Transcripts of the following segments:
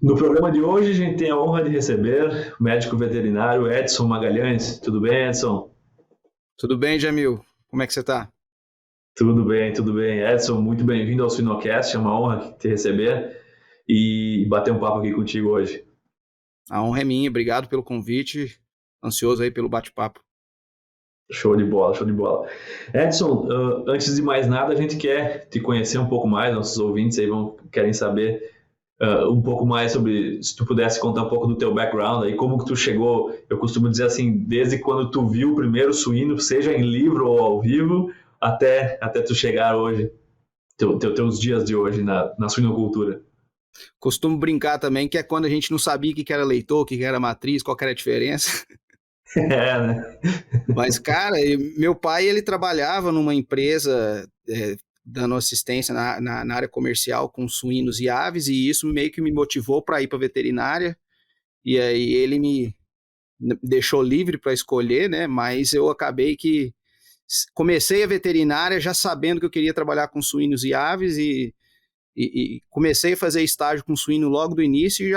No programa de hoje, a gente tem a honra de receber o médico veterinário Edson Magalhães. Tudo bem, Edson? Tudo bem, Jamil? Como é que você tá? Tudo bem, tudo bem. Edson, muito bem-vindo ao Sinocast. É uma honra te receber e bater um papo aqui contigo hoje. A honra é minha, obrigado pelo convite. Ansioso aí pelo bate-papo. Show de bola, show de bola. Edson, antes de mais nada, a gente quer te conhecer um pouco mais, nossos ouvintes aí querem saber um pouco mais sobre, se tu pudesse contar um pouco do teu background aí, como que tu chegou, eu costumo dizer assim, desde quando tu viu o primeiro suíno, seja em livro ou ao vivo, até tu chegar hoje, teus dias de hoje na suinocultura. Costumo brincar também que é quando a gente não sabia o que era leitor, o que era matriz, qual que era a diferença. É, né? Mas, cara, meu pai, ele trabalhava numa empresa dando assistência na área comercial com suínos e aves, e isso meio que me motivou para ir para veterinária. E aí ele me deixou livre para escolher, né? Mas eu acabei que comecei a veterinária já sabendo que eu queria trabalhar com suínos e aves e comecei a fazer estágio com suíno logo do início e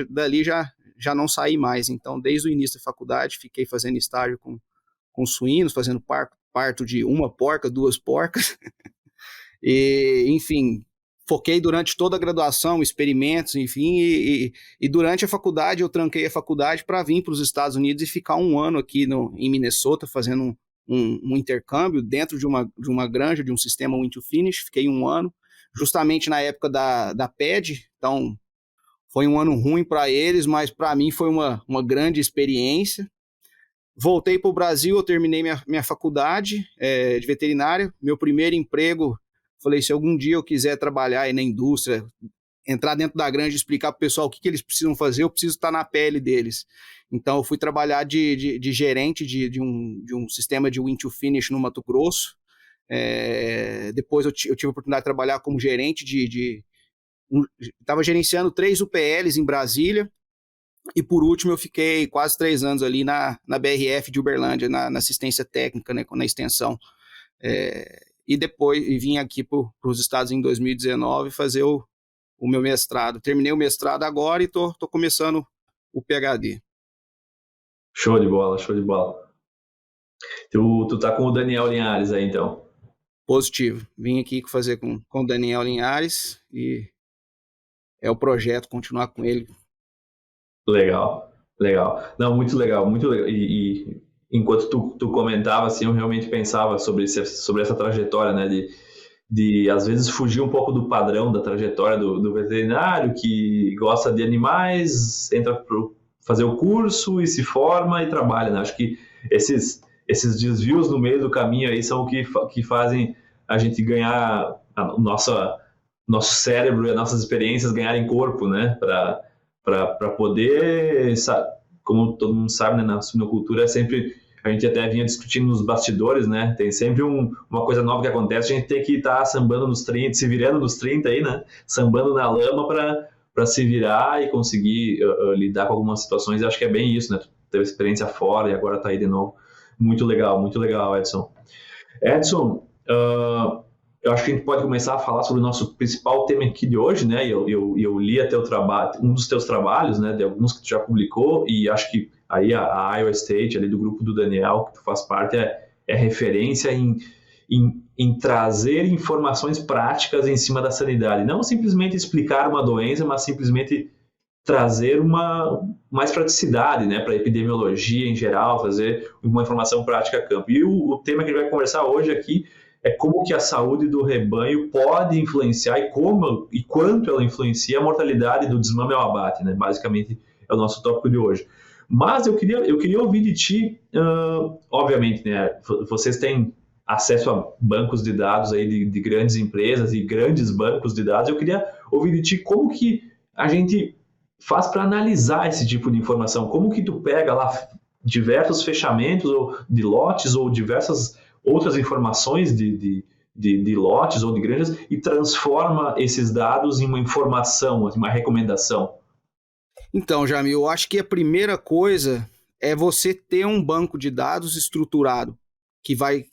dali já não saí mais. Então, desde o início da faculdade, fiquei fazendo estágio com suínos, fazendo parto de uma porca, duas porcas. E, enfim, foquei durante toda a graduação, experimentos, enfim, e durante a faculdade eu tranquei a faculdade para vir para os Estados Unidos e ficar um ano aqui em Minnesota fazendo um intercâmbio dentro de uma granja, de um sistema Win to Finish. Fiquei um ano, justamente na época da PED, então foi um ano ruim para eles, mas para mim foi uma grande experiência. Voltei para o Brasil, eu terminei minha faculdade de veterinária, meu primeiro emprego. Falei, se algum dia eu quiser trabalhar aí na indústria, entrar dentro da granja e explicar para o pessoal o que eles precisam fazer, eu preciso estar na pele deles. Então, eu fui trabalhar de gerente de um sistema de Win to Finish no Mato Grosso. Depois, eu tive a oportunidade de trabalhar como gerente estava gerenciando 3 UPLs em Brasília. E por último, eu fiquei quase 3 anos ali na BRF de Uberlândia, na assistência técnica, né, na extensão. E depois vim aqui para os Estados em 2019 fazer o meu mestrado. Terminei o mestrado agora e tô começando o PhD. Show de bola, show de bola. Tu tá com o Daniel Linhares aí, então. Positivo. Vim aqui fazer com o Daniel Linhares e é o projeto continuar com ele. Legal, legal. Não, muito legal, muito legal. E enquanto tu comentava, assim, eu realmente pensava sobre essa trajetória, né, de às vezes fugir um pouco do padrão da trajetória do veterinário que gosta de animais, entra para fazer o curso e se forma e trabalha, né? Acho que esses desvios no meio do caminho aí são o que fazem a gente ganhar nosso cérebro e as nossas experiências ganharem corpo, né? Para poder, como todo mundo sabe, né, na suinocultura é sempre, a gente até vinha discutindo nos bastidores, né, tem sempre uma coisa nova que acontece, a gente tem que estar sambando nos 30, se virando nos 30 aí, né, sambando na lama para se virar e conseguir lidar com algumas situações. Eu acho que é bem isso, né, tu teve experiência fora e agora tá aí de novo. Muito legal, Edson. Edson, eu acho que a gente pode começar a falar sobre o nosso principal tema aqui de hoje, né? Eu li até um dos teus trabalhos, né? De alguns que tu já publicou, e acho que aí a Iowa State, ali do grupo do Daniel, que tu faz parte, é referência em trazer informações práticas em cima da sanidade. Não simplesmente explicar uma doença, mas simplesmente trazer mais praticidade, né, para a epidemiologia em geral, trazer uma informação prática a campo. E o tema que a gente vai conversar hoje aqui é como que a saúde do rebanho pode influenciar e como e quanto ela influencia a mortalidade do desmame ao abate, né? Basicamente é o nosso tópico de hoje. Mas eu queria ouvir de ti, obviamente, né? Vocês têm acesso a bancos de dados aí de grandes empresas e grandes bancos de dados. Eu queria ouvir de ti como que a gente faz para analisar esse tipo de informação? Como que tu pega lá diversos fechamentos ou de lotes ou diversas outras informações de lotes ou de granjas e transforma esses dados em uma informação, uma recomendação? Então, Jamil, eu acho que a primeira coisa é você ter um banco de dados estruturado que vai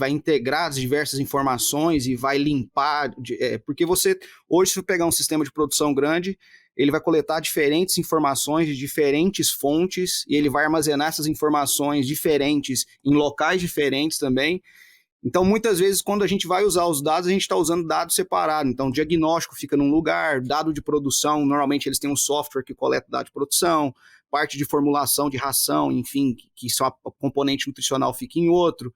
integrar as diversas informações e vai limpar, porque hoje, se você pegar um sistema de produção grande, ele vai coletar diferentes informações de diferentes fontes e ele vai armazenar essas informações diferentes em locais diferentes também. Então, muitas vezes, quando a gente vai usar os dados, a gente está usando dados separados. Então, o diagnóstico fica num lugar, dado de produção, normalmente eles têm um software que coleta dado de produção, parte de formulação de ração, enfim, que só a componente nutricional fica em outro.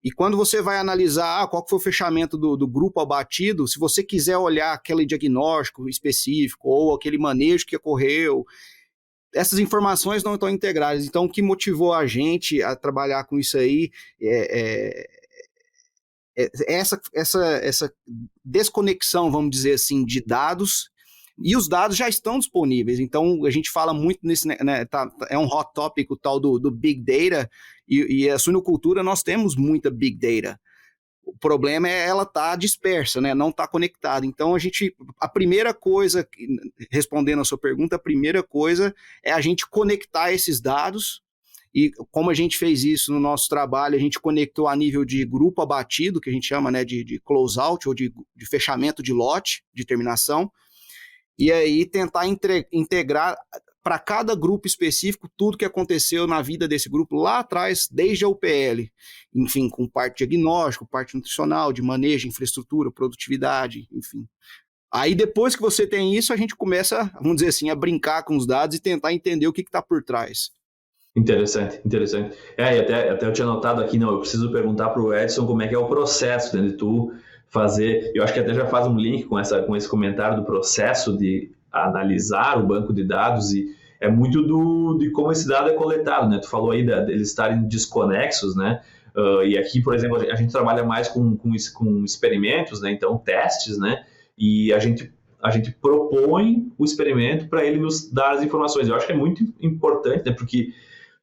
E quando você vai analisar qual foi o fechamento do grupo abatido, se você quiser olhar aquele diagnóstico específico ou aquele manejo que ocorreu, essas informações não estão integradas. Então, o que motivou a gente a trabalhar com isso aí essa desconexão, vamos dizer assim, de dados, e os dados já estão disponíveis. Então, a gente fala muito nesse, né, é um hot topic o tal do Big Data, e a suinocultura nós temos muita Big Data. O problema é ela estar dispersa, né? Não está conectada. Então, a primeira coisa, respondendo a sua pergunta, a primeira coisa é a gente conectar esses dados. E como a gente fez isso no nosso trabalho, a gente conectou a nível de grupo abatido, que a gente chama, né, de close-out, ou de fechamento de lote, de terminação, e aí tentar integrar para cada grupo específico tudo que aconteceu na vida desse grupo lá atrás, desde a UPL, enfim, com parte diagnóstico, parte nutricional, de manejo, infraestrutura, produtividade, enfim. Aí depois que você tem isso, a gente começa, vamos dizer assim, a brincar com os dados e tentar entender o que está por trás. Interessante. E até eu tinha notado aqui, eu preciso perguntar para o Edson como é que é o processo, né, de tu fazer, eu acho que até já faz um link com esse comentário do processo de analisar o banco de dados, e é muito de como esse dado é coletado, né? Tu falou aí deles estarem desconexos, né? E aqui, por exemplo, a gente trabalha mais com experimentos, né? Então, testes, né? E a gente propõe o experimento para ele nos dar as informações. Eu acho que é muito importante, né? Porque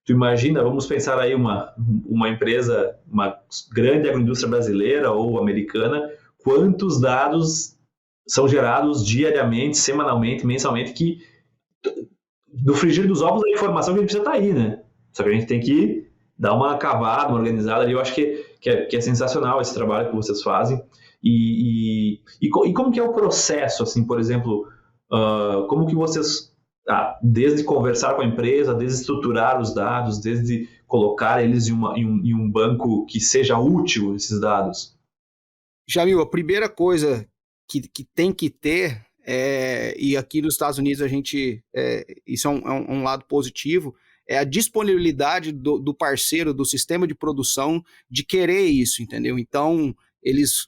tu imagina, vamos pensar aí uma empresa, uma grande agroindústria brasileira ou americana, quantos dados são gerados diariamente, semanalmente, mensalmente, que no frigir dos ovos a informação que a gente precisa estar aí, né? Só que a gente tem que dar uma cavada, uma organizada ali. Eu acho que é sensacional esse trabalho que vocês fazem. E como que é o processo, assim, por exemplo, como que vocês... desde conversar com a empresa, desde estruturar os dados, desde colocar eles em um banco que seja útil, esses dados? Jamil, a primeira coisa que tem que ter, e aqui nos Estados Unidos isso é um lado positivo, é a disponibilidade do parceiro, do sistema de produção, de querer isso, entendeu? Então, eles,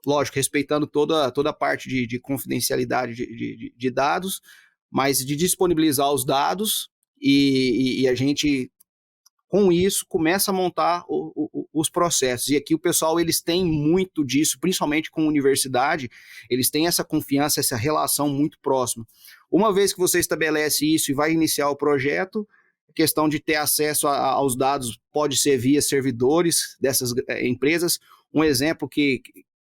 lógico, respeitando toda a parte de confidencialidade de dados, mas de disponibilizar os dados e a gente, com isso, começa a montar os processos. E aqui o pessoal, eles têm muito disso, principalmente com a universidade, eles têm essa confiança, essa relação muito próxima. Uma vez que você estabelece isso e vai iniciar o projeto, a questão de ter acesso aos dados pode ser via servidores dessas empresas. Um exemplo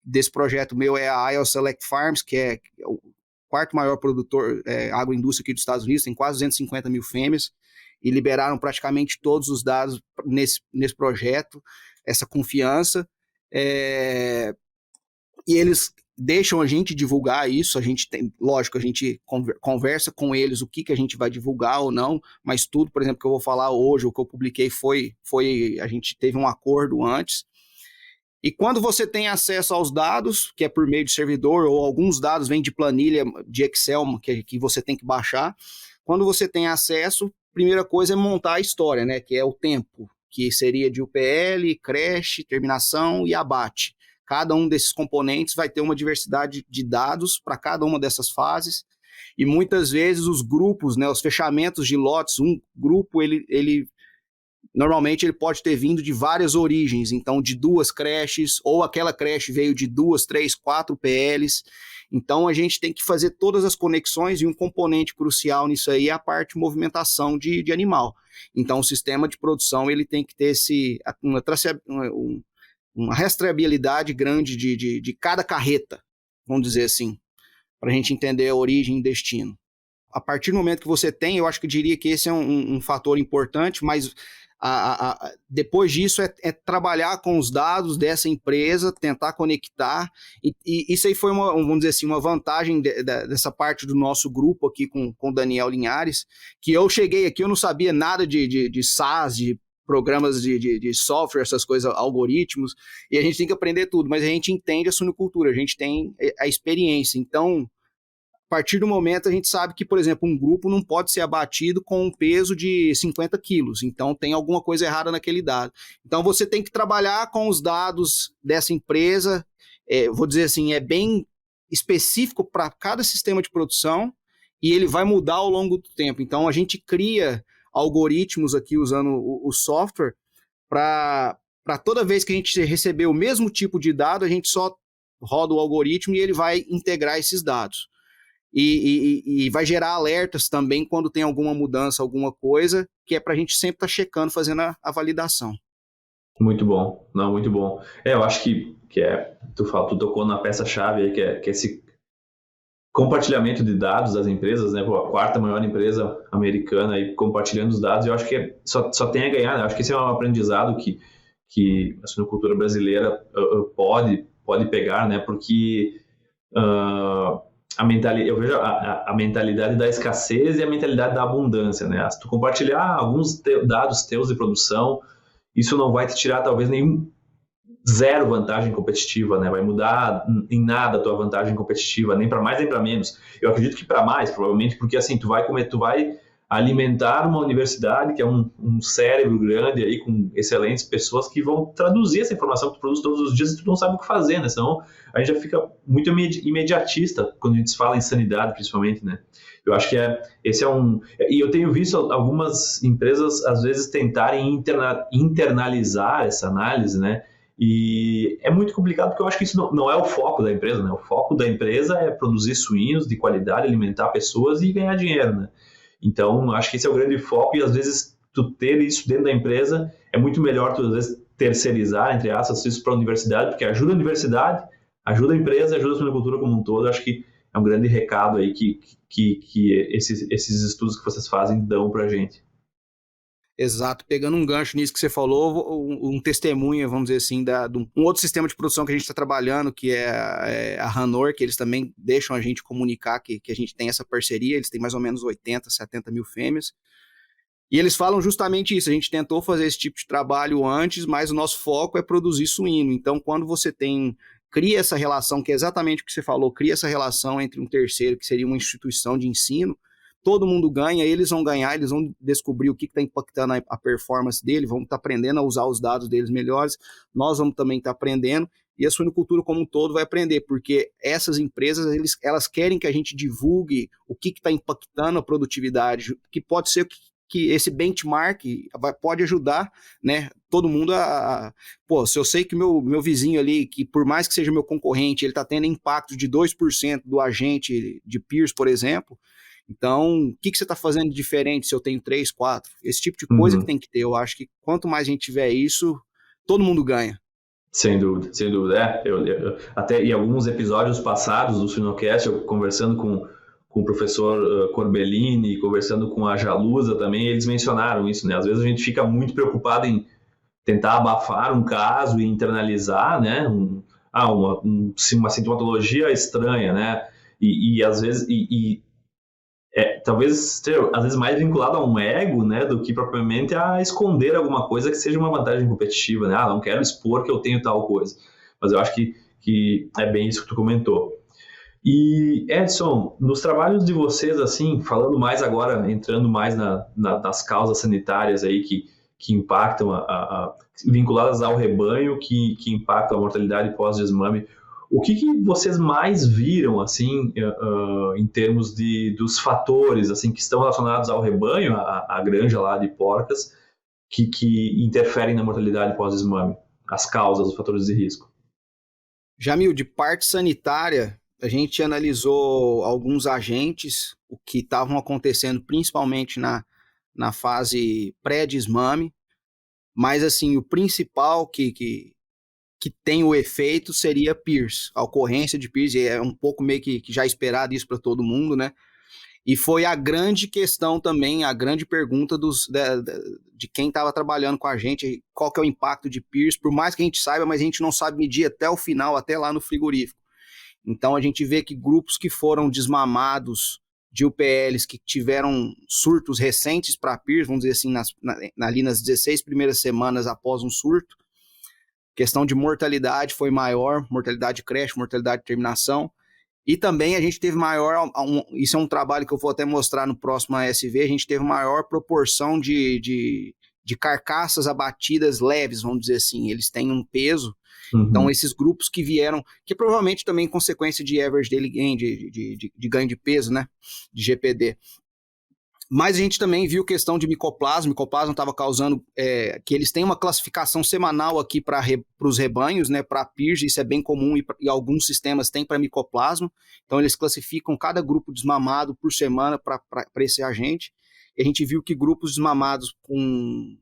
desse projeto meu é a IL Select Farms, que é o quarto maior produtor agroindústria aqui dos Estados Unidos, tem quase 250 mil fêmeas, e liberaram praticamente todos os dados nesse projeto, essa confiança, e eles deixam a gente divulgar isso, a gente tem, lógico, a gente conversa com eles o que a gente vai divulgar ou não, mas tudo, por exemplo, que eu vou falar hoje, o que eu publiquei a gente teve um acordo antes. E quando você tem acesso aos dados, que é por meio de servidor, ou alguns dados vêm de planilha de Excel que você tem que baixar, quando você tem acesso, a primeira coisa é montar a história, né? Que é o tempo, que seria de UPL, creche, terminação e abate. Cada um desses componentes vai ter uma diversidade de dados para cada uma dessas fases, e muitas vezes os grupos, né, os fechamentos de lotes, um grupo, normalmente ele pode ter vindo de várias origens, então de 2 creches, ou aquela creche veio de 2, 3, 4 PLs. Então a gente tem que fazer todas as conexões, e um componente crucial nisso aí é a parte de movimentação de animal. Então o sistema de produção ele tem que ter uma rastreabilidade grande de cada carreta, vamos dizer assim, para a gente entender a origem e destino. A partir do momento que você tem, eu acho que eu diria que esse é um fator importante, mas Depois disso é trabalhar com os dados dessa empresa, tentar conectar, e isso aí foi vamos dizer assim, uma vantagem dessa parte do nosso grupo aqui com o Daniel Linhares, que eu cheguei aqui, eu não sabia nada de SaaS, de programas de software, essas coisas, algoritmos, e a gente tem que aprender tudo, mas a gente entende a suinocultura, a gente tem a experiência, então a partir do momento a gente sabe que, por exemplo, um grupo não pode ser abatido com um peso de 50 quilos, então tem alguma coisa errada naquele dado. Então você tem que trabalhar com os dados dessa empresa, vou dizer assim, é bem específico para cada sistema de produção e ele vai mudar ao longo do tempo. Então a gente cria algoritmos aqui usando o software para toda vez que a gente receber o mesmo tipo de dado, a gente só roda o algoritmo e ele vai integrar esses dados. E vai gerar alertas também quando tem alguma mudança, alguma coisa, que é para a gente sempre estar checando, fazendo a validação. Muito bom, não, muito bom. Eu acho que tu tocou na peça-chave aí, que é esse compartilhamento de dados das empresas, né? A quarta maior empresa americana aí compartilhando os dados, eu acho que só tem a ganhar, né? Eu acho que esse é um aprendizado que a suinocultura brasileira pode pegar, né? Porque eu vejo a mentalidade da escassez e a mentalidade da abundância, né? Se tu compartilhar alguns dados teus de produção, isso não vai te tirar talvez zero vantagem competitiva, né? Vai mudar em nada a tua vantagem competitiva, nem para mais nem para menos. Eu acredito que para mais, provavelmente, porque assim, tu vai alimentar uma universidade que é um cérebro grande aí com excelentes pessoas que vão traduzir essa informação que tu produz todos os dias e tu não sabe o que fazer, né? Senão a gente já fica muito imediatista quando a gente fala em sanidade, principalmente, né? Eu acho que esse é e eu tenho visto algumas empresas às vezes tentarem internalizar essa análise, né? E é muito complicado porque eu acho que isso não é o foco da empresa, né? O foco da empresa é produzir suínos de qualidade, alimentar pessoas e ganhar dinheiro, né? Então, acho que esse é o grande foco e às vezes tu ter isso dentro da empresa é muito melhor tu às vezes terceirizar, entre aspas, isso para a universidade, porque ajuda a universidade, ajuda a empresa, ajuda a suinocultura como um todo. Acho que é um grande recado aí que esses estudos que vocês fazem dão para a gente. Exato, pegando um gancho nisso que você falou, um testemunho, vamos dizer assim, um outro sistema de produção que a gente está trabalhando, que é a Ranor, que eles também deixam a gente comunicar que a gente tem essa parceria, eles têm mais ou menos 80, 70 mil fêmeas, e eles falam justamente isso, a gente tentou fazer esse tipo de trabalho antes, mas o nosso foco é produzir suíno, então quando você cria essa relação, que é exatamente o que você falou, cria essa relação entre um terceiro, que seria uma instituição de ensino, todo mundo ganha, eles vão ganhar, eles vão descobrir o que está impactando a performance dele, vão estar aprendendo a usar os dados deles melhores, nós vamos também estar aprendendo, e a suinocultura como um todo vai aprender, porque essas empresas, elas querem que a gente divulgue o que está impactando a produtividade, que pode ser que esse benchmark pode ajudar, né, todo mundo se eu sei que meu vizinho ali, que por mais que seja meu concorrente, ele está tendo impacto de 2% do agente de peers, por exemplo, então, o que você está fazendo de diferente se eu tenho 3, 4? Esse tipo de coisa que tem que ter. Eu acho que quanto mais a gente tiver isso, todo mundo ganha. Sem dúvida, sem dúvida. Eu até em alguns episódios passados do Suinocast, eu conversando com o professor Corbellini, conversando com a Jalusa também, eles mencionaram isso, né? Às vezes a gente fica muito preocupado em tentar abafar um caso e internalizar, né? Uma sintomatologia estranha, né? E às vezes... talvez às vezes mais vinculado a um ego, né, do que propriamente a esconder alguma coisa que seja uma vantagem competitiva, né? Não quero expor que eu tenho tal coisa. Mas eu acho que é bem isso que tu comentou. E, Edson, nos trabalhos de vocês, assim, falando mais agora, entrando mais nas causas sanitárias aí que impactam, vinculadas ao rebanho, que impactam a mortalidade pós-desmame, o que vocês mais viram, assim, em termos dos fatores, assim, que estão relacionados ao rebanho, à granja lá de porcas, que interferem na mortalidade pós-desmame? As causas, os fatores de risco. Jamil, de parte sanitária, a gente analisou alguns agentes, o que estavam acontecendo principalmente na fase pré-desmame, mas, assim, o principal que tem o efeito seria PIRS, a ocorrência de PIRS, e é um pouco meio que já esperado isso para todo mundo, né? E foi a grande questão também, a grande pergunta de quem estava trabalhando com a gente, qual que é o impacto de PIRS, por mais que a gente saiba, mas a gente não sabe medir até o final, até lá no frigorífico. Então a gente vê que grupos que foram desmamados de UPLs, que tiveram surtos recentes para PIRS, vamos dizer assim, ali nas 16 primeiras semanas após um surto, questão de mortalidade foi maior, mortalidade de creche, mortalidade de terminação. E também a gente teve maior, isso é um trabalho que eu vou até mostrar no próximo ASV, a gente teve maior proporção de carcaças abatidas leves, vamos dizer assim, eles têm um peso, então esses grupos que vieram, que provavelmente também consequência de average daily gain, de ganho de peso, né, de GPD. Mas a gente também viu questão de micoplasma estava causando, que eles têm uma classificação semanal aqui para os rebanhos, né, para PIRS, isso é bem comum e alguns sistemas têm para micoplasma, então eles classificam cada grupo desmamado por semana para esse agente, e a gente viu que grupos desmamados com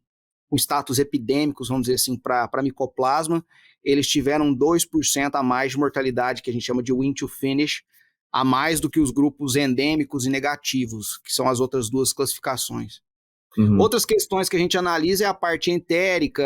status epidêmicos, vamos dizer assim, para micoplasma, eles tiveram 2% a mais de mortalidade, que a gente chama de win to finish, a mais do que os grupos endêmicos e negativos, que são as outras duas classificações. Outras questões que a gente analisa é a parte entérica,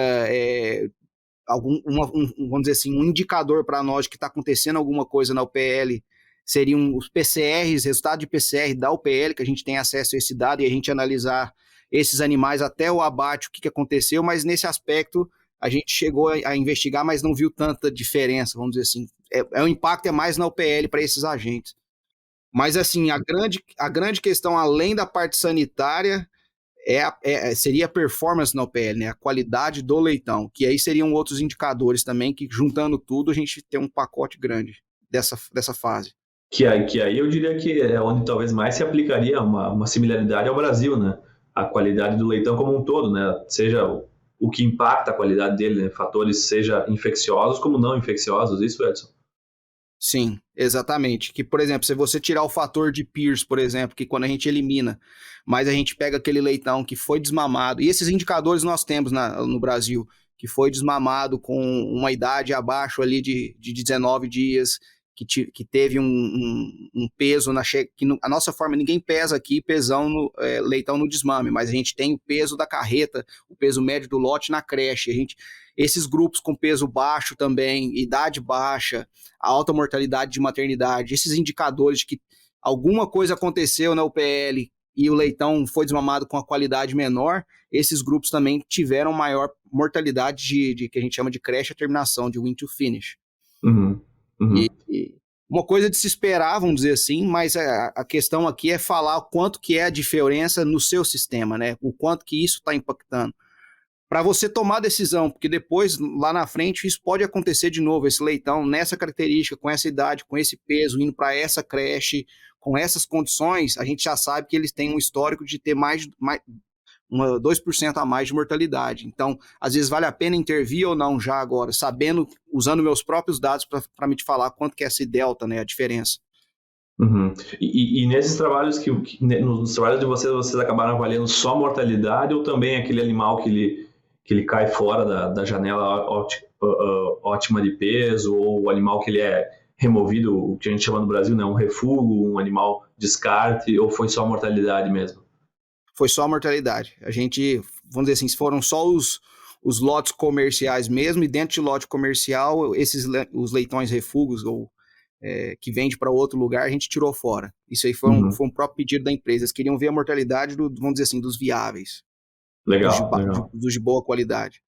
vamos dizer assim, um indicador para nós de que está acontecendo alguma coisa na UPL, seriam os PCRs, resultado de PCR da UPL, que a gente tem acesso a esse dado e a gente analisar esses animais até o abate, o que aconteceu, mas nesse aspecto a gente chegou a investigar, mas não viu tanta diferença, vamos dizer assim. O impacto é mais na UPL para esses agentes. Mas, assim, a grande questão, além da parte sanitária, seria a performance na UPL, né? A qualidade do leitão, que aí seriam outros indicadores também, que juntando tudo, a gente tem um pacote grande dessa fase. Que aí eu diria que é onde talvez mais se aplicaria uma similaridade ao Brasil, né? A qualidade do leitão como um todo, né? Seja o que impacta a qualidade dele, né? Fatores seja infecciosos como não infecciosos, isso, Edson? Sim, exatamente. Que, por exemplo, se você tirar o fator de PIRS, por exemplo, que quando a gente elimina, mas a gente pega aquele leitão que foi desmamado, e esses indicadores nós temos no Brasil, que foi desmamado com uma idade abaixo ali de 19 dias, que teve um peso, a nossa forma, ninguém pesa aqui leitão no desmame, mas a gente tem o peso da carreta, o peso médio do lote na creche, esses grupos com peso baixo também, idade baixa, alta mortalidade de maternidade, esses indicadores de que alguma coisa aconteceu na UPL e o leitão foi desmamado com a qualidade menor, esses grupos também tiveram maior mortalidade de que a gente chama de creche a terminação, de win to finish. E uma coisa de se esperar, vamos dizer assim, mas a questão aqui é falar o quanto que é a diferença no seu sistema, né? O quanto que isso está impactando. Para você tomar decisão, porque depois, lá na frente, isso pode acontecer de novo, esse leitão nessa característica, com essa idade, com esse peso, indo para essa creche, com essas condições, a gente já sabe que eles têm um histórico de ter 2% a mais de mortalidade. Então, às vezes vale a pena intervir ou não já agora, usando meus próprios dados para me te falar quanto que é esse delta, né, a diferença. E nesses trabalhos nos trabalhos de vocês acabaram avaliando só mortalidade ou também aquele animal que ele cai fora da janela ótima de peso, ou o animal que ele é removido, o que a gente chama no Brasil, né, um refúgio, um animal descarte, ou foi só mortalidade mesmo? Foi só a mortalidade. A gente, vamos dizer assim, foram só os lotes comerciais mesmo, e dentro de lote comercial, os leitões refúgios ou que vende para outro lugar, a gente tirou fora. Isso aí foi um próprio pedido da empresa. Eles queriam ver a mortalidade, vamos dizer assim, dos viáveis. Legal. Dos de boa qualidade.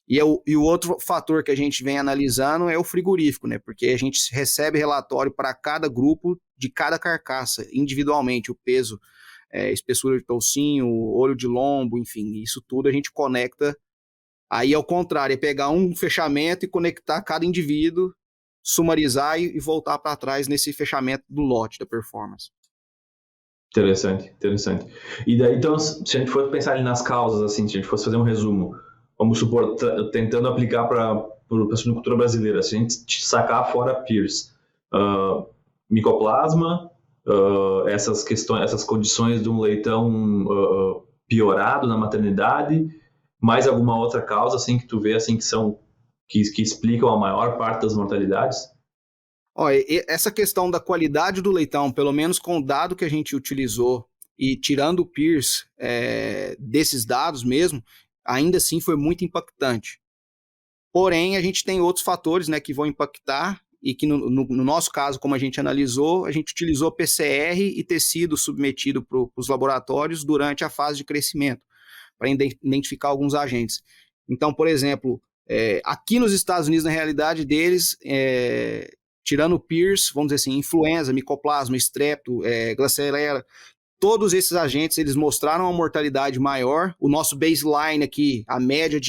E o outro fator que a gente vem analisando é o frigorífico, né? Porque a gente recebe relatório para cada grupo de cada carcaça, individualmente, o peso, espessura de toucinho, olho de lombo, enfim, isso tudo a gente conecta. Aí, ao contrário, é pegar um fechamento e conectar cada indivíduo, sumarizar e voltar para trás nesse fechamento do lote da performance. Interessante. E daí, então, se a gente for pensar ali nas causas, assim, se a gente fosse fazer um resumo, vamos supor, tentando aplicar para a suinocultura brasileira, se a gente sacar fora PIRS, micoplasma, essas condições de um leitão piorado na maternidade, mais alguma outra causa assim que tu vê assim que explicam a maior parte das mortalidades? Essa questão da qualidade do leitão, pelo menos com o dado que a gente utilizou e tirando o Pearce desses dados mesmo, ainda assim foi muito impactante. Porém, a gente tem outros fatores, né, que vão impactar e que no nosso caso, como a gente analisou, a gente utilizou PCR e tecido submetido para os laboratórios durante a fase de crescimento, para identificar alguns agentes. Então, por exemplo, aqui nos Estados Unidos, na realidade deles, tirando o Pearce, vamos dizer assim, influenza, micoplasma, estrepto, Glasselela, todos esses agentes, eles mostraram uma mortalidade maior. O nosso baseline aqui, a média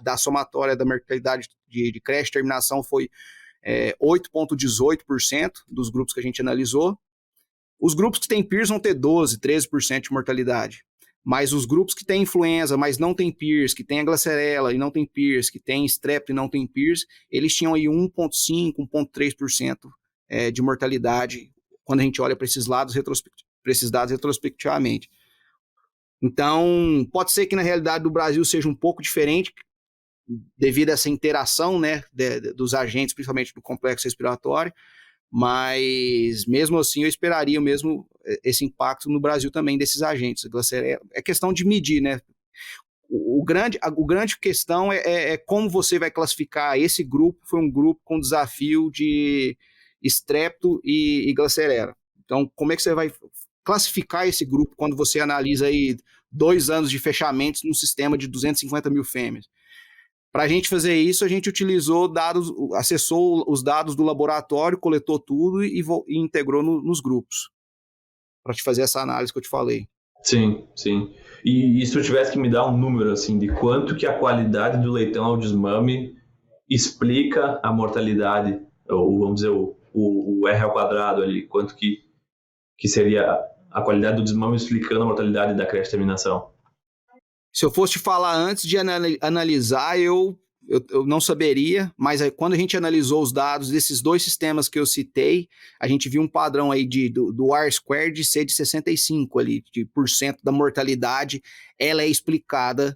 da somatória da mortalidade de creche e terminação foi 8,18% dos grupos que a gente analisou. Os grupos que têm Pearce vão ter 12%, 13% de mortalidade. Mas os grupos que têm influenza, mas não tem Pearce, que tem a Glasserella e não tem Pearce, que tem Strep e não tem Pearce, eles tinham aí 1,5%, 1,3% de mortalidade quando a gente olha para esses dados retrospectivamente. Então, pode ser que na realidade do Brasil seja um pouco diferente, devido a essa interação, né, dos agentes, principalmente do complexo respiratório, mas mesmo assim eu esperaria mesmo esse impacto no Brasil também desses agentes. É questão de medir, né? O grande questão é como você vai classificar esse grupo. Foi um grupo com desafio de estrepto e Glasserella. Então, como é que você vai classificar esse grupo quando você analisa aí 2 anos de fechamentos num sistema de 250 mil fêmeas? Para a gente fazer isso, a gente utilizou dados, acessou os dados do laboratório, coletou tudo e integrou nos grupos, para te fazer essa análise que eu te falei. Sim, sim. E se tu tivesse que me dar um número, assim, de quanto que a qualidade do leitão ao desmame explica a mortalidade, ou vamos dizer, o R ao quadrado ali, quanto que seria a qualidade do desmame explicando a mortalidade da creche terminação? Se eu fosse te falar antes de analisar, eu não saberia, mas aí, quando a gente analisou os dados desses 2 sistemas que eu citei, a gente viu um padrão aí do R-squared de ser de 65% ali, de % da mortalidade, ela é explicada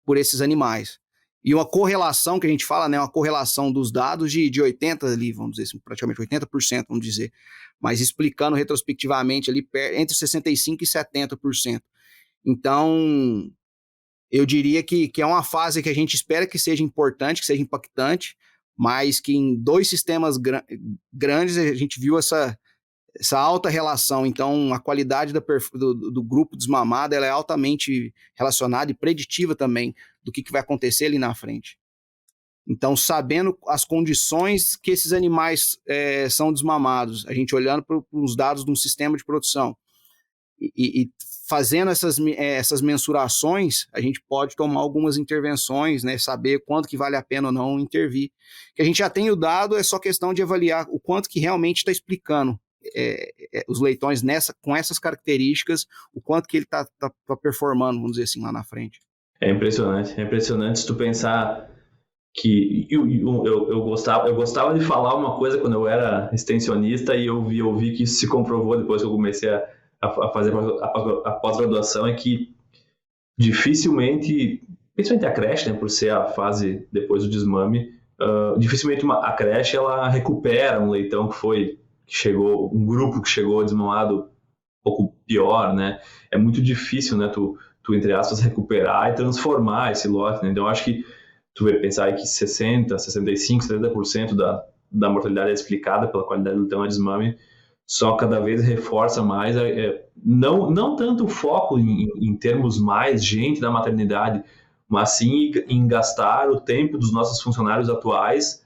por esses animais. E uma correlação que a gente fala, né, uma correlação dos dados de 80% ali, vamos dizer assim, praticamente 80%, vamos dizer, mas explicando retrospectivamente ali entre 65% e 70%. Então, eu diria que é uma fase que a gente espera que seja importante, que seja impactante, mas que em 2 sistemas grandes a gente viu essa alta relação. Então, a qualidade do grupo desmamado ela é altamente relacionada e preditiva também do que vai acontecer ali na frente. Então, sabendo as condições que esses animais são desmamados, a gente olhando para os dados de um sistema de produção e fazendo essas mensurações, a gente pode tomar algumas intervenções, né, saber quanto que vale a pena ou não intervir. Que a gente já tem o dado, é só questão de avaliar o quanto que realmente está explicando os leitões com essas características, o quanto que ele está performando, vamos dizer assim, lá na frente. É impressionante se tu pensar que eu gostava de falar uma coisa quando eu era extensionista e eu vi que isso se comprovou depois que eu comecei a fazer a pós-graduação, é que dificilmente, principalmente a creche, né, por ser a fase depois do desmame, dificilmente a creche ela recupera um leitão um grupo que chegou desmamado um pouco pior, né? É muito difícil, né, tu entre aspas recuperar e transformar esse lote, né? Então eu acho que tu vai pensar aí que 60%, 65%, 70% da mortalidade é explicada pela qualidade do leitão a desmame, só cada vez reforça mais, não tanto o foco em termos mais gente da maternidade, mas sim em gastar o tempo dos nossos funcionários atuais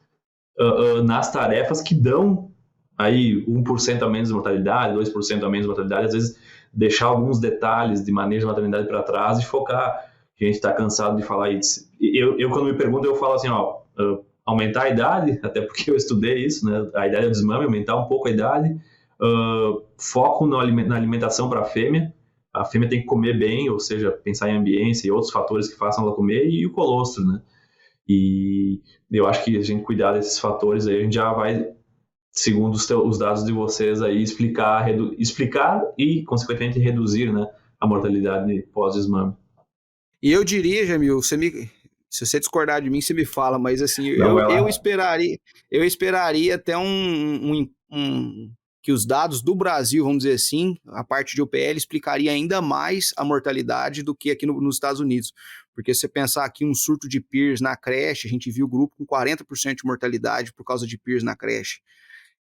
nas tarefas que dão aí 1% a menos de mortalidade, 2% a menos de mortalidade, às vezes deixar alguns detalhes de manejo de maternidade para trás e focar. A gente está cansado de falar isso. Eu quando me pergunto, eu falo assim, aumentar a idade, até porque eu estudei isso, né? A idade do desmame, aumentar um pouco a idade, foco na alimentação para a fêmea tem que comer bem, ou seja, pensar em ambiência e outros fatores que façam ela comer, e o colostro, né? E eu acho que a gente cuidar desses fatores aí, a gente já vai, segundo os dados de vocês aí, explicar e, consequentemente, reduzir, né, a mortalidade pós-desmame. E eu diria, Jamil, Se você discordar de mim, você me fala, mas assim, Não, vai eu lá. esperaria até que os dados do Brasil, vamos dizer assim, a parte de UPL explicaria ainda mais a mortalidade do que aqui nos Estados Unidos. Porque se você pensar aqui um surto de PIRS na creche, a gente viu o grupo com 40% de mortalidade por causa de PIRS na creche.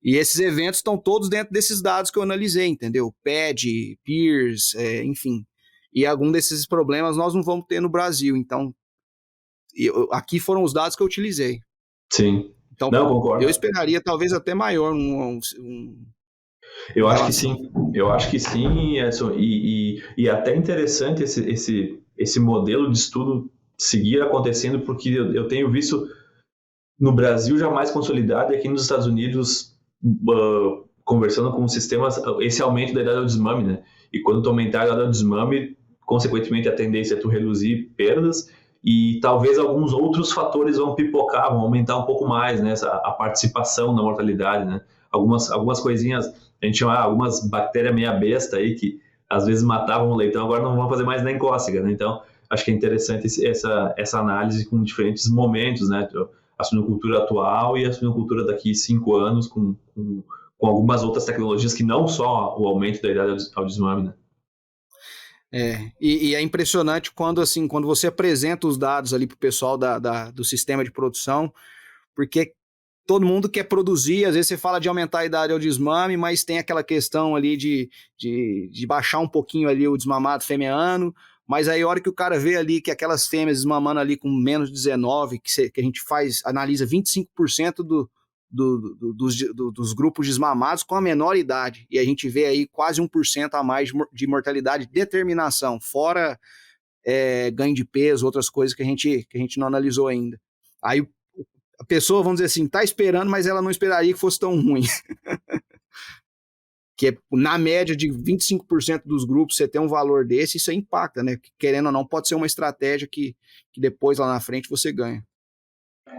E esses eventos estão todos dentro desses dados que eu analisei, entendeu? PED, PIRS, enfim. E algum desses problemas nós não vamos ter no Brasil. Então, aqui foram os dados que eu utilizei. Sim. Então, Não, eu concordo. esperaria talvez até maior Eu em acho que relação. sim. Eu acho que sim, Edson. E até interessante esse modelo de estudo seguir acontecendo, porque eu tenho visto no Brasil já mais consolidado e aqui nos Estados Unidos, conversando com sistemas, esse aumento da idade ao desmame, né? E quando tu aumentar a idade ao desmame, consequentemente a tendência é tu reduzir perdas e talvez alguns outros fatores vão pipocar, vão aumentar um pouco mais, né? A participação na mortalidade, né? Algumas coisinhas, a gente chama algumas bactérias meia besta aí que às vezes matavam o leitão, agora não vão fazer mais nem cócega, né? Então, acho que é interessante essa análise com diferentes momentos, né? A suinocultura atual e a suinocultura daqui 5 anos com algumas outras tecnologias que não só o aumento da idade ao desmame, né? E é impressionante quando você apresenta os dados ali para o pessoal do sistema de produção, porque todo mundo quer produzir, às vezes você fala de aumentar a idade ao desmame, mas tem aquela questão ali de baixar um pouquinho ali o desmamado fêmea-ano, mas aí a hora que o cara vê ali que aquelas fêmeas desmamando ali com menos de 19, que a gente analisa 25% dos grupos desmamados com a menor idade, e a gente vê aí quase 1% a mais de mortalidade, determinação, fora ganho de peso, outras coisas que a gente não analisou ainda. Aí a pessoa, vamos dizer assim, tá esperando, mas ela não esperaria que fosse tão ruim. Que é, na média de 25% dos grupos você tem um valor desse, isso aí impacta, né? Querendo ou não, pode ser uma estratégia que depois lá na frente você ganha.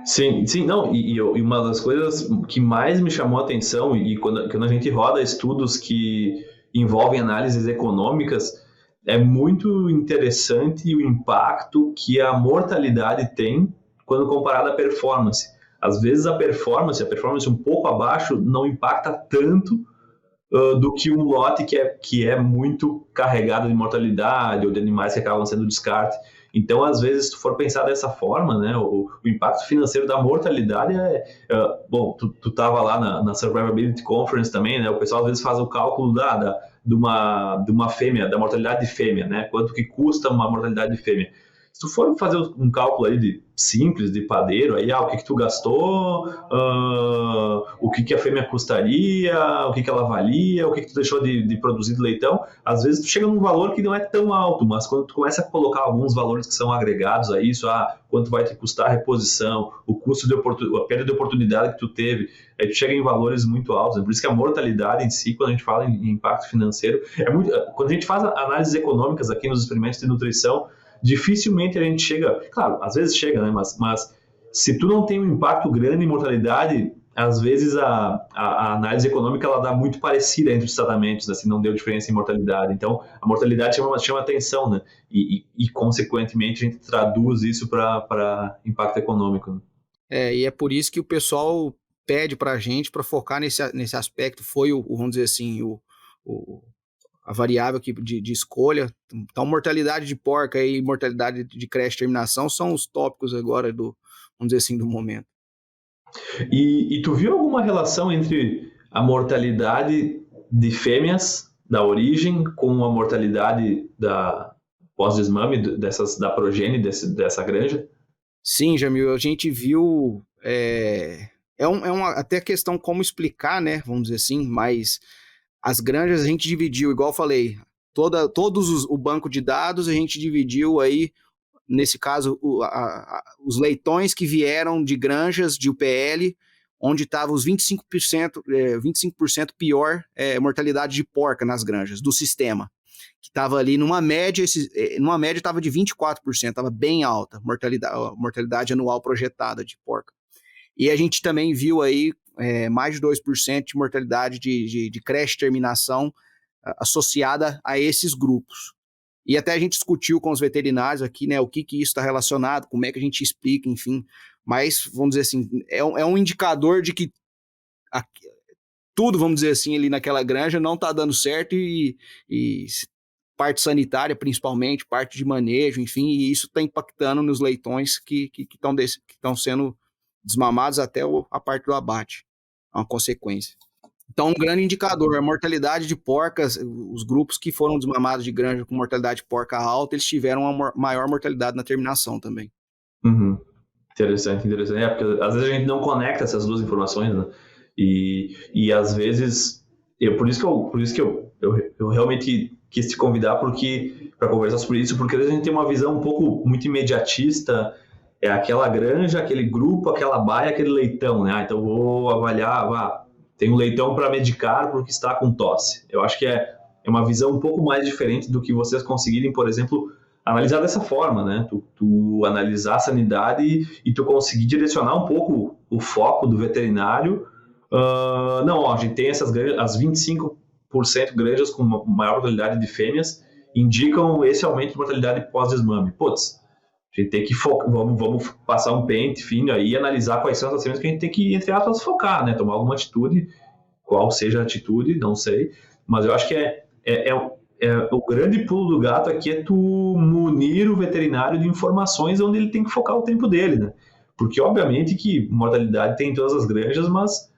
Sim, sim, não, e uma das coisas que mais me chamou a atenção, e quando a gente roda estudos que envolvem análises econômicas, é muito interessante o impacto que a mortalidade tem quando comparada à performance. Às vezes a performance um pouco abaixo, não impacta tanto do que um lote que é muito carregado de mortalidade ou de animais que acabam sendo descarte. Então, às vezes, se tu for pensar dessa forma, né, o impacto financeiro da mortalidade bom, tu tava lá na Survivability Conference também, né, o pessoal às vezes faz o cálculo de uma fêmea, da mortalidade de fêmea, né, quanto que custa uma mortalidade de fêmea. Se tu for fazer um cálculo aí simples, de padeiro, aí, o que tu gastou, o que a fêmea custaria, o que ela valia, o que tu deixou de produzir de leitão, às vezes tu chega num valor que não é tão alto, mas quando tu começa a colocar alguns valores que são agregados a isso, quanto vai te custar a reposição, o custo a perda de oportunidade que tu teve, aí tu chega em valores muito altos. Por isso que a mortalidade em si, quando a gente fala em impacto financeiro, quando a gente faz análises econômicas aqui nos experimentos de nutrição, dificilmente a gente chega, claro, às vezes chega, né? Mas se tu não tem um impacto grande em mortalidade, às vezes a análise econômica ela dá muito parecida entre os tratamentos, né? Se não deu diferença em mortalidade. Então, a mortalidade chama atenção, né? E consequentemente, a gente traduz isso para impacto econômico. Né? E é por isso que o pessoal pede para a gente para focar nesse aspecto, foi vamos dizer assim, a variável aqui de escolha. Então, mortalidade de porca e mortalidade de creche terminação são os tópicos agora vamos dizer assim, do momento. E tu viu alguma relação entre a mortalidade de fêmeas da origem com a mortalidade da pós-desmame da progênie dessa granja? Sim, Jamil, a gente viu. Uma até questão como explicar, né? Vamos dizer assim, mas as granjas a gente dividiu, igual eu falei, o banco de dados a gente dividiu aí, nesse caso, os leitões que vieram de granjas de UPL, onde estava os 25% pior mortalidade de porca nas granjas do sistema, que estava ali numa média estava de 24%, estava bem alta a mortalidade anual projetada de porca. E a gente também viu aí mais de 2% de mortalidade de creche terminação associada a esses grupos. E até a gente discutiu com os veterinários aqui, né, o que isso está relacionado, como é que a gente explica, enfim. Mas, vamos dizer assim, é um indicador de que tudo, vamos dizer assim, ali naquela granja não está dando certo e parte sanitária, principalmente, parte de manejo, enfim, e isso está impactando nos leitões que estão sendo desmamados até a parte do abate. É uma consequência. Então, um grande indicador, a mortalidade de porcas, os grupos que foram desmamados de granja com mortalidade de porca alta, eles tiveram uma maior mortalidade na terminação também. Uhum. Interessante, interessante. Porque às vezes a gente não conecta essas duas informações, né? E às vezes, por isso que eu realmente quis te convidar para conversar sobre isso, porque às vezes a gente tem uma visão um pouco muito imediatista, é aquela granja, aquele grupo, aquela baia, aquele leitão, né? Então vou avaliar, tem um leitão para medicar porque está com tosse. Eu acho que é uma visão um pouco mais diferente do que vocês conseguirem, por exemplo, analisar dessa forma, né? Tu analisar a sanidade e tu conseguir direcionar um pouco o foco do veterinário. Não, ó, a gente tem essas granjas, as 25% granjas com maior mortalidade de fêmeas indicam esse aumento de mortalidade pós-desmame. Putz, a gente tem que focar, vamos passar um pente fino aí e analisar quais são as fêmeas que a gente tem que, entre aspas, focar, né? Tomar alguma atitude, qual seja a atitude, não sei, mas eu acho que o grande pulo do gato aqui é tu munir o veterinário de informações onde ele tem que focar o tempo dele, né? Porque, obviamente, que mortalidade tem em todas as granjas, mas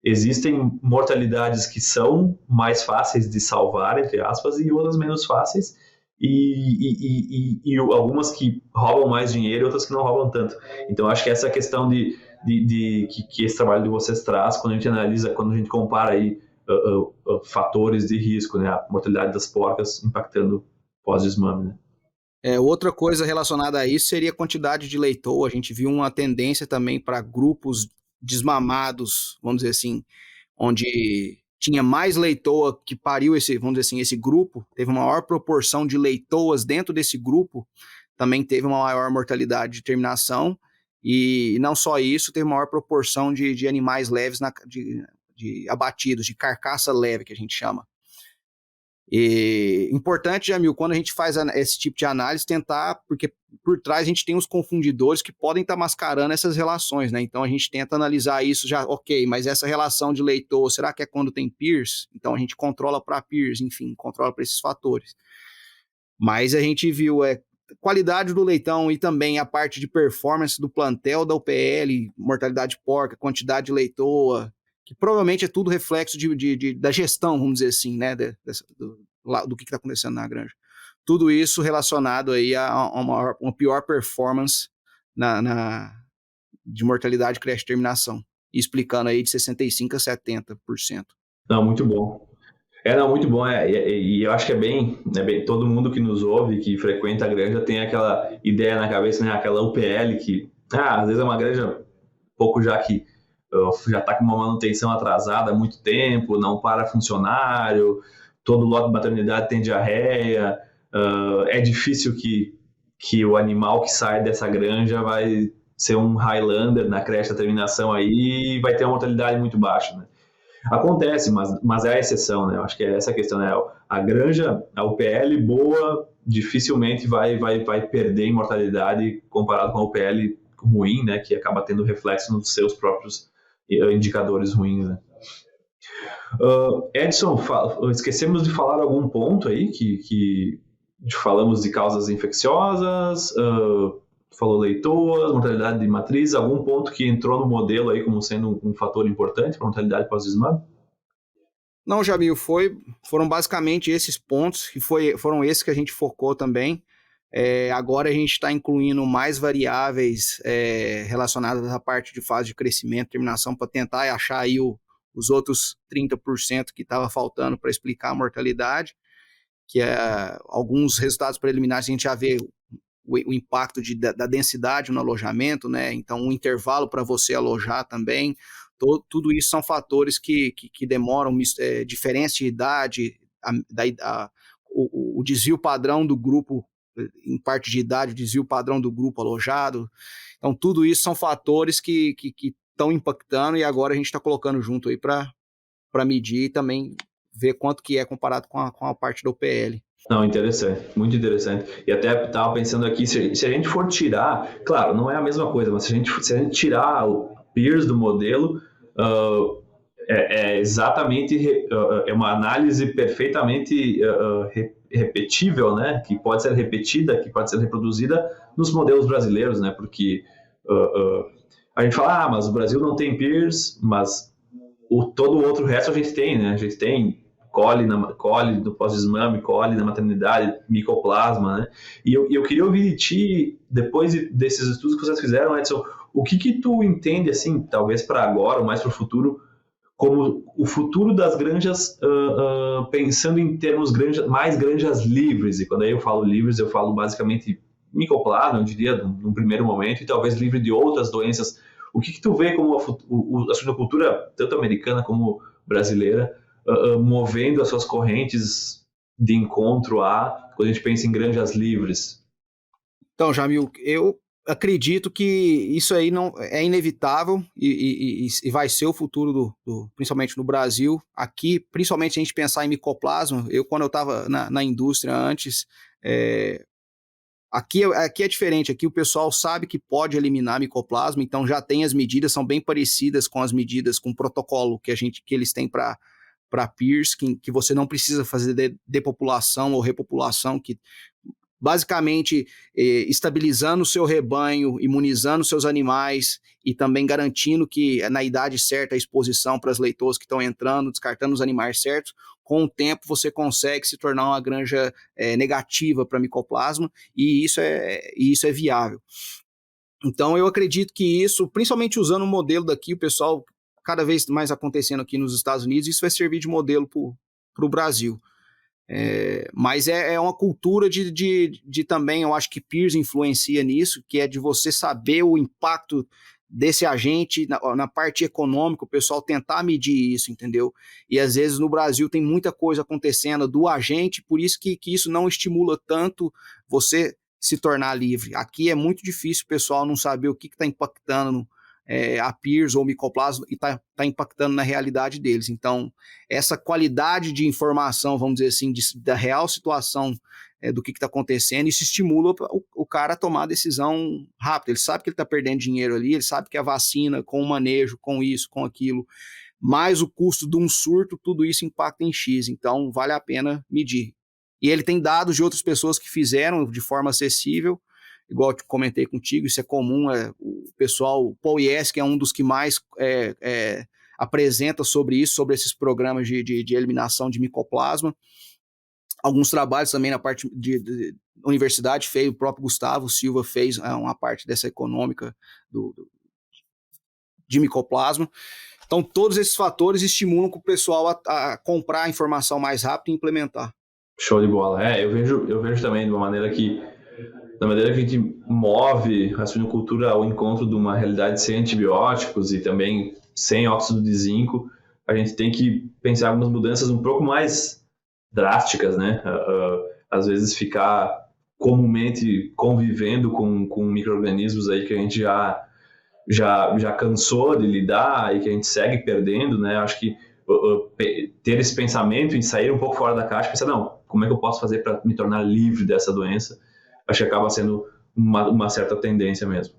existem mortalidades que são mais fáceis de salvar, entre aspas, e outras menos fáceis, e algumas que roubam mais dinheiro e outras que não roubam tanto. Então, acho que essa questão que esse trabalho de vocês traz, quando a gente analisa, quando a gente compara aí fatores de risco, né? A mortalidade das porcas impactando pós-desmame, né? Outra coisa relacionada a isso seria a quantidade de leitoa. A gente viu uma tendência também para grupos desmamados, vamos dizer assim, onde tinha mais leitoa que pariu vamos dizer assim, esse grupo, teve uma maior proporção de leitoas dentro desse grupo, também teve uma maior mortalidade de terminação, e não só isso, teve maior proporção de animais leves, de abatidos, de carcaça leve, que a gente chama. E importante, Jamil, quando a gente faz esse tipo de análise, tentar, porque por trás a gente tem os confundidores que podem estar mascarando essas relações, né? Então a gente tenta analisar isso já, ok, mas essa relação de leitor, será que é quando tem peers? Então a gente controla para peers, enfim, controla para esses fatores. Mas a gente viu qualidade do leitão e também a parte de performance do plantel da UPL, mortalidade porca, quantidade de leitoa, que provavelmente é tudo reflexo da gestão, vamos dizer assim, né, do que está acontecendo na granja. Tudo isso relacionado aí a uma pior performance de mortalidade, creche e terminação, explicando aí de 65% a 70%. Não, muito bom. Não, muito bom. E eu acho que é bem, todo mundo que nos ouve, que frequenta a granja, tem aquela ideia na cabeça, né, aquela UPL que, às vezes é uma granja pouco já que já está com uma manutenção atrasada há muito tempo, não para funcionário, todo lote de maternidade tem diarreia, é difícil que o animal que sai dessa granja vai ser um Highlander na creche da terminação aí e vai ter uma mortalidade muito baixa, né? Acontece, mas é a exceção, né? Eu acho que é essa a questão, né? A granja, a UPL boa, dificilmente vai perder em mortalidade comparado com a UPL ruim, né? Que acaba tendo reflexo nos seus próprios indicadores ruins, né? Edson, esquecemos de falar algum ponto aí que falamos de causas infecciosas, falou leitoas, mortalidade de matriz, algum ponto que entrou no modelo aí como sendo um fator importante para a mortalidade pós-desmame? Não, Jamil, foram basicamente esses pontos, e foram esses que a gente focou também. Agora a gente está incluindo mais variáveis relacionadas à parte de fase de crescimento, terminação, para tentar achar aí os outros 30% que estava faltando para explicar a mortalidade, que alguns resultados preliminares a gente já vê o impacto da densidade no alojamento, né? Então um intervalo para você alojar também, tudo isso são fatores que demoram, diferença de idade, o desvio padrão do grupo, em parte de idade, o desvio padrão do grupo alojado. Então, tudo isso são fatores que estão impactando e agora a gente está colocando junto aí para medir e também ver quanto que é comparado com a parte da UPL. Não, interessante, muito interessante. E até estava pensando aqui, se a gente for tirar, claro, não é a mesma coisa, mas se a gente tirar o peers do modelo, uh, é exatamente, é uma análise perfeitamente repetível, né? Que pode ser repetida, que pode ser reproduzida nos modelos brasileiros, né? Porque a gente fala, mas o Brasil não tem peers, mas todo o outro resto a gente tem, né? A gente tem coli no pós-desmame, coli na maternidade, micoplasma, né? E eu queria ouvir de ti, depois desses estudos que vocês fizeram, Edson, o que tu entende, assim, talvez para agora, ou mais para o futuro, como o futuro das granjas, pensando em termos mais granjas livres, e quando aí eu falo livres, eu falo basicamente micoplasma, eu diria, num primeiro momento, e talvez livre de outras doenças. O que tu vê como a suinocultura, tanto americana como brasileira, movendo as suas correntes de encontro quando a gente pensa em granjas livres? Então, Jamil, eu acredito que isso aí não é inevitável e vai ser o futuro principalmente no Brasil. Aqui, principalmente a gente pensar em micoplasma, quando eu estava na indústria antes, aqui é diferente, aqui o pessoal sabe que pode eliminar micoplasma, então já tem as medidas, são bem parecidas com as medidas, com o protocolo que eles têm para PIRS, que você não precisa fazer depopulação ou repopulação, que basicamente estabilizando o seu rebanho, imunizando seus animais e também garantindo que na idade certa a exposição para as leitores que estão entrando, descartando os animais certos, com o tempo você consegue se tornar uma granja negativa para micoplasma e isso é viável. Então eu acredito que isso, principalmente usando o modelo daqui, o pessoal cada vez mais acontecendo aqui nos Estados Unidos, isso vai servir de modelo para o Brasil. Mas é uma cultura de também, eu acho que peers influencia nisso, que é de você saber o impacto desse agente na parte econômica, o pessoal tentar medir isso, entendeu? E às vezes no Brasil tem muita coisa acontecendo do agente, por isso que isso não estimula tanto você se tornar livre. Aqui é muito difícil o pessoal não saber o que está impactando a peers ou micoplasma e está impactando na realidade deles. Então, essa qualidade de informação, vamos dizer assim, da real situação do que está acontecendo, isso estimula o cara a tomar a decisão rápida. Ele sabe que ele está perdendo dinheiro ali, ele sabe que a vacina, com o manejo, com isso, com aquilo, mais o custo de um surto, tudo isso impacta em X. Então, vale a pena medir. E ele tem dados de outras pessoas que fizeram de forma acessível, igual eu comentei contigo, isso é comum, o pessoal, o Paul Yes, que é um dos que mais apresenta sobre isso, sobre esses programas de eliminação de micoplasma. Alguns trabalhos também na parte de universidade fez, o próprio Gustavo Silva fez uma parte dessa econômica de micoplasma. Então, todos esses fatores estimulam o pessoal a comprar a informação mais rápido e implementar. Show de bola. Eu vejo também de uma maneira que da maneira que a gente move a suinocultura ao encontro de uma realidade sem antibióticos e também sem óxido de zinco, a gente tem que pensar em algumas mudanças um pouco mais drásticas, né? Às vezes ficar comumente convivendo com micro-organismos aí que a gente já cansou de lidar e que a gente segue perdendo, né? Acho que ter esse pensamento em sair um pouco fora da caixa, pensar, não, como é que eu posso fazer para me tornar livre dessa doença? Acho que acaba sendo uma certa tendência mesmo.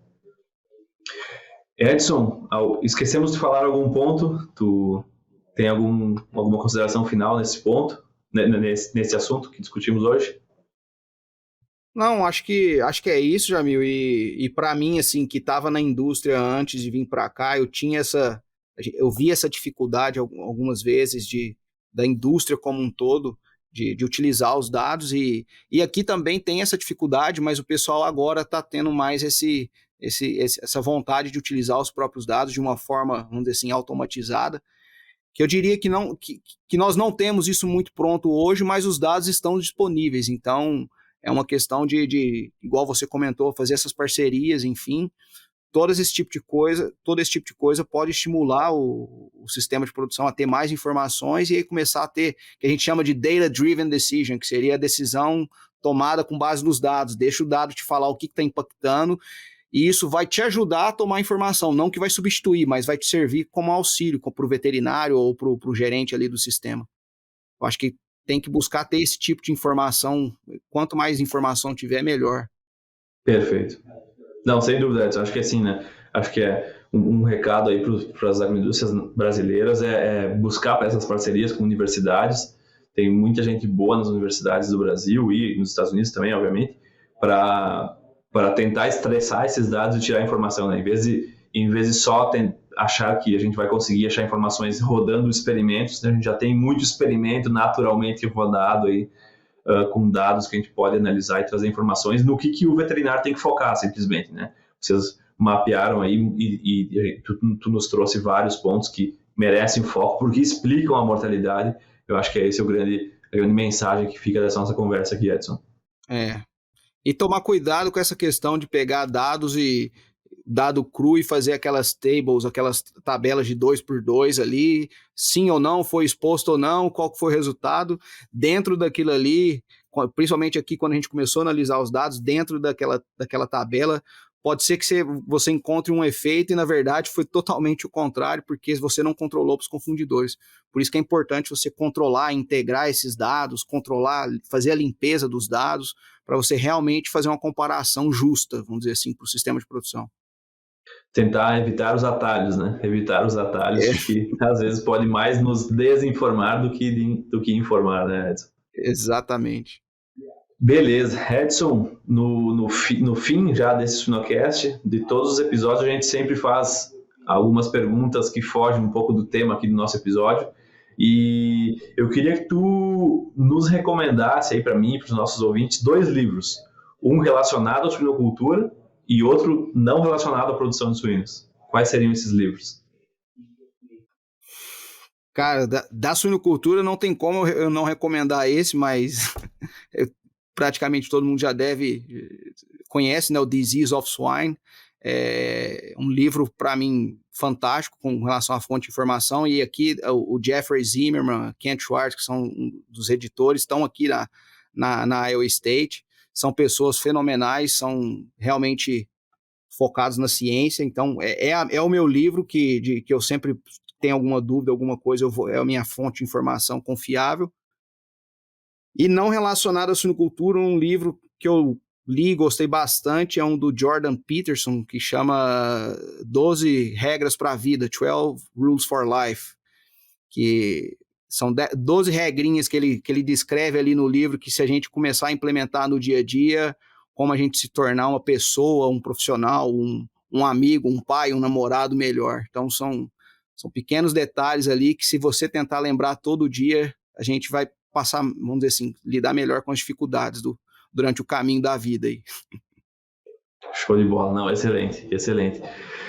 Edson, esquecemos de falar algum ponto? Tu tem alguma consideração final nesse ponto, nesse assunto que discutimos hoje? Não, acho que é isso, Jamil. E para mim, assim, que estava na indústria antes de vir para cá, eu vi essa dificuldade algumas vezes da indústria como um todo de utilizar os dados e aqui também tem essa dificuldade, mas o pessoal agora está tendo mais essa vontade de utilizar os próprios dados de uma forma, vamos dizer assim, automatizada, que eu diria que nós não temos isso muito pronto hoje, mas os dados estão disponíveis, então é uma questão igual você comentou, fazer essas parcerias, enfim, todo esse tipo de coisa pode estimular o sistema de produção a ter mais informações e aí começar a ter, que a gente chama de data-driven decision, que seria a decisão tomada com base nos dados, deixa o dado te falar o que está impactando e isso vai te ajudar a tomar informação, não que vai substituir, mas vai te servir como auxílio para o veterinário ou para o gerente ali do sistema. Eu acho que tem que buscar ter esse tipo de informação. Quanto mais informação tiver, melhor. Perfeito. Não, sem dúvida, Edson. Acho que é assim, né? Acho que é um recado aí para as agroindústrias brasileiras é buscar essas parcerias com universidades. Tem muita gente boa nas universidades do Brasil e nos Estados Unidos também, obviamente, para tentar estressar esses dados e tirar informação, né? Em vez de só achar que a gente vai conseguir achar informações rodando experimentos, né? A gente já tem muito experimento naturalmente rodado aí, com dados que a gente pode analisar e trazer informações no que o veterinário tem que focar, simplesmente, né? Vocês mapearam aí e tu nos trouxe vários pontos que merecem foco, porque explicam a mortalidade. Eu acho que esse é a grande mensagem que fica dessa nossa conversa aqui, Edson. E tomar cuidado com essa questão de pegar dados e dado cru e fazer aquelas tables, aquelas tabelas de 2x2 ali, sim ou não, foi exposto ou não, qual foi o resultado, dentro daquilo ali, principalmente aqui quando a gente começou a analisar os dados, dentro daquela tabela, pode ser que você encontre um efeito e na verdade foi totalmente o contrário, porque você não controlou para os confundidores. Por isso que é importante você controlar, integrar esses dados, controlar, fazer a limpeza dos dados, para você realmente fazer uma comparação justa, vamos dizer assim, para o sistema de produção. Tentar evitar os atalhos, né? Evitar os atalhos que às vezes pode mais nos desinformar do que informar, né, Edson? Exatamente. Beleza. Edson, no fim já desse Suinocast, de todos os episódios, a gente sempre faz algumas perguntas que fogem um pouco do tema aqui do nosso episódio. E eu queria que tu nos recomendasse aí para mim e para os nossos ouvintes 2 livros. Um relacionado à suinocultura e outro não relacionado à produção de suínos. Quais seriam esses livros? Cara, da suinocultura não tem como eu não recomendar esse, mas praticamente todo mundo já conhece, né, o Disease of Swine. É um livro, para mim, fantástico com relação à fonte de informação. E aqui o Jeffrey Zimmerman, Kent Schwartz, que são dos editores, estão aqui na Iowa State. São pessoas fenomenais, são realmente focados na ciência. Então, é o meu livro que eu sempre tenho alguma dúvida, alguma coisa, é a minha fonte de informação confiável. E não relacionado à suinocultura, um livro que eu li e gostei bastante é um do Jordan Peterson, que chama 12 Regras para a Vida, 12 Rules for Life, que são 12 regrinhas que ele descreve ali no livro, que se a gente começar a implementar no dia a dia, como a gente se tornar uma pessoa, um profissional, um amigo, um pai, um namorado melhor. Então são pequenos detalhes ali que se você tentar lembrar todo dia, a gente vai passar, vamos dizer assim, lidar melhor com as dificuldades durante o caminho da vida aí. Show de bola, não, excelente, excelente.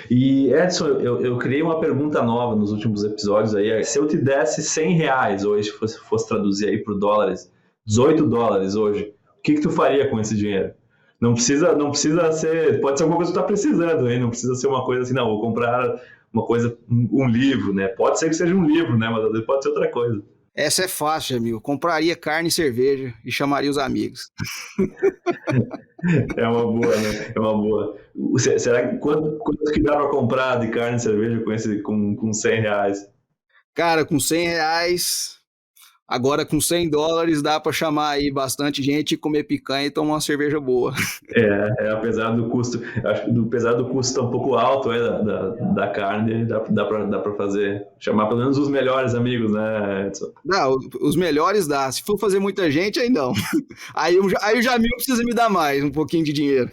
E Edson, eu criei uma pergunta nova nos últimos episódios aí. Se eu te desse R$100 hoje, fosse traduzir aí por dólares, $18 hoje, o que tu faria com esse dinheiro? Não precisa ser, pode ser alguma coisa que tu tá precisando, hein? Não precisa ser uma coisa assim, não, vou comprar uma coisa, um livro, né? Pode ser que seja um livro, né? Mas às vezes pode ser outra coisa. Essa é fácil, amigo. Compraria carne e cerveja e chamaria os amigos. É uma boa, né? É uma boa. Será que quanto que dá para comprar de carne e cerveja com R$100? Cara, com R$100, agora com $100 dá para chamar aí bastante gente, comer picanha e tomar uma cerveja boa. Apesar do custo, acho que apesar do custo estar um pouco alto aí da carne, dá para fazer, chamar pelo menos os melhores amigos, né, Edson? Não, os melhores dá. Se for fazer muita gente, aí não. Aí o Jamil precisa me dar mais, um pouquinho de dinheiro.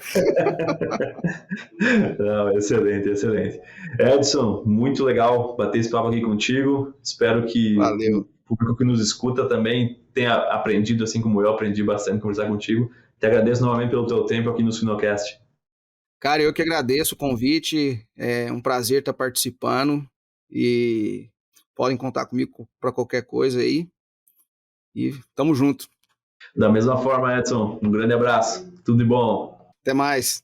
Não, excelente, excelente. Edson, muito legal bater esse papo aqui contigo. Espero que Valeu. o público que nos escuta também tenha aprendido, assim como eu aprendi bastante conversar contigo. Te agradeço novamente pelo teu tempo aqui no Suinocast. Cara, eu que agradeço o convite. É um prazer estar participando e podem contar comigo para qualquer coisa aí. E tamo junto. Da mesma forma, Edson, um grande abraço. Tudo de bom. Até mais.